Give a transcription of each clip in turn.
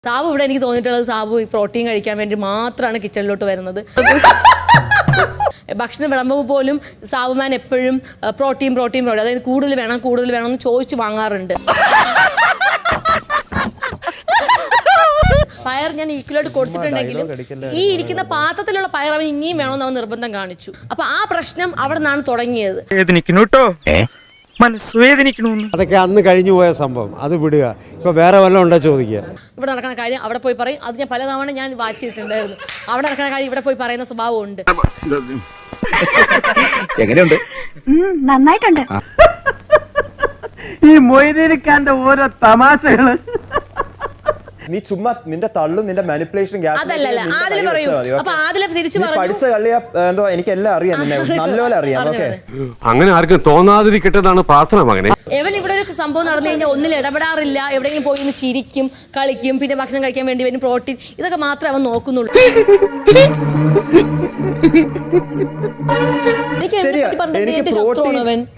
സാബു ഇവിടെ എനിക്ക് തോന്നിയിട്ടുള്ളത് സാബു ഈ പ്രോട്ടീൻ കഴിക്കാൻ വേണ്ടി മാത്രമാണ് കിച്ചണിലോട്ട് വരുന്നത്. ഭക്ഷണം വിളമ്പുമ്പോൾ പോലും സാബുമാൻ എപ്പോഴും പ്രോട്ടീൻ അതായത് കൂടുതൽ വേണം എന്ന് ചോദിച്ചു വാങ്ങാറുണ്ട്. പയർ ഞാൻ ഈക്വലായിട്ട് കൊടുത്തിട്ടുണ്ടെങ്കിലും ഈ ഇരിക്കുന്ന പാത്രത്തിലുള്ള പയർ അവൻ ഇനിയും വേണമെന്ന് അവൻ നിർബന്ധം കാണിച്ചു. അപ്പൊ ആ പ്രശ്നം അവിടെ നിന്നാണ് തുടങ്ങിയത്. അതൊക്കെ അന്ന് കഴിഞ്ഞു പോയ സംഭവം, അത് വിടുക. ഇപ്പൊ വേറെ വല്ലതും ഉണ്ടോ ചോദിക്കുക. ഇവിടെ നടക്കുന്ന കാര്യം അവിടെ പോയി പറയും. അത് ഞാൻ പലതവണ ഞാൻ വാച്ച് ചെയ്തിട്ടുണ്ടായിരുന്നു. അവിടെ നടക്കുന്ന കാര്യം ഇവിടെ പോയി പറയുന്ന സ്വഭാവം ഉണ്ട്. എങ്ങനെയുണ്ട്? നന്നായിട്ടുണ്ട്. ഈ മൊയ്തീനിക്കാന്റെ ഓരോ തമാശകള്. നീ ചുമ്മാ നിന്റെ തള്ളും നിന്റെ മാനിപ്പുലേഷൻ പഠിച്ച കളിയ എന്തോ എനിക്ക് എല്ലാം അറിയാം, നല്ലപോലെ അറിയാം. ഓക്കെ, അങ്ങനെ ആർക്കും തോന്നാതിരിക്കട്ടെന്നാണ് പ്രാർത്ഥന മകനെ. എവൻ ഇവിടെ ഒരു സംഭവം നടന്നു കഴിഞ്ഞാൽ ഒന്നിൽ ഇടപെടാറില്ല. എവിടെയെങ്കിലും പോയി ഒന്ന് ചിരിക്കും, കളിക്കും, പിന്നെ ഭക്ഷണം കഴിക്കാൻ വേണ്ടി വരും, പ്രോട്ടീൻ, ഇതൊക്കെ മാത്രമേ അവൻ നോക്കുന്നുള്ളൂ.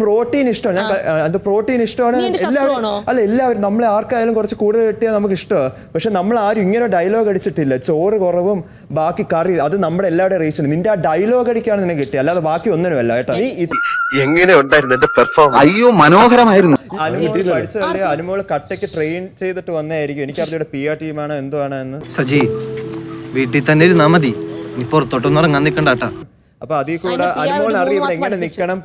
പ്രോട്ടീൻ ഇഷ്ടമാണ്. പ്രോട്ടീൻ ഇഷ്ടമാണ്. അല്ല, എല്ലാവരും നമ്മളെ ആർക്കായാലും കുറച്ച് കൂടുതൽ കിട്ടിയാൽ നമുക്ക് ഇഷ്ടമാണ്. പക്ഷെ നമ്മൾ ആരും ഇങ്ങനെ ഡയലോഗ് അടിച്ചിട്ടില്ല. ചോറ് കുറവും ബാക്കി കറി, അത് നമ്മുടെ എല്ലാവരുടെയും റീസൺ. നിന്റെ ആ ഡയലോഗ് അടിക്കാണ് നിനക്ക് കിട്ടിയത്, അല്ലാതെ ബാക്കി ഒന്നിനുമല്ല കേട്ടോ. നീ എങ്ങനെ ഉണ്ടായിരുന്നു എന്റെ പെർഫോമൻസ്? അയ്യോ, മനോഹരമായിരുന്നു. അനുമോള് കട്ടയ്ക്ക് ട്രെയിൻ ചെയ്തിട്ട് വന്നായിരിക്കും. എനിക്കറിഞ്ഞൂടെ PR ടീമാണ് എന്തോ ആണ് എന്ന്. സജി, വീട്ടിൽ തന്നെ ഇരുന്നാ മതി, നീ പുറത്തോട്ടൊന്നും ഇറങ്ങാൻ നിക്കണ്ടാട്ടാ. അപ്പൊ അതിൽ കൂടെ അനുമോൾ അറിയാം എങ്ങനെ നിക്കണം.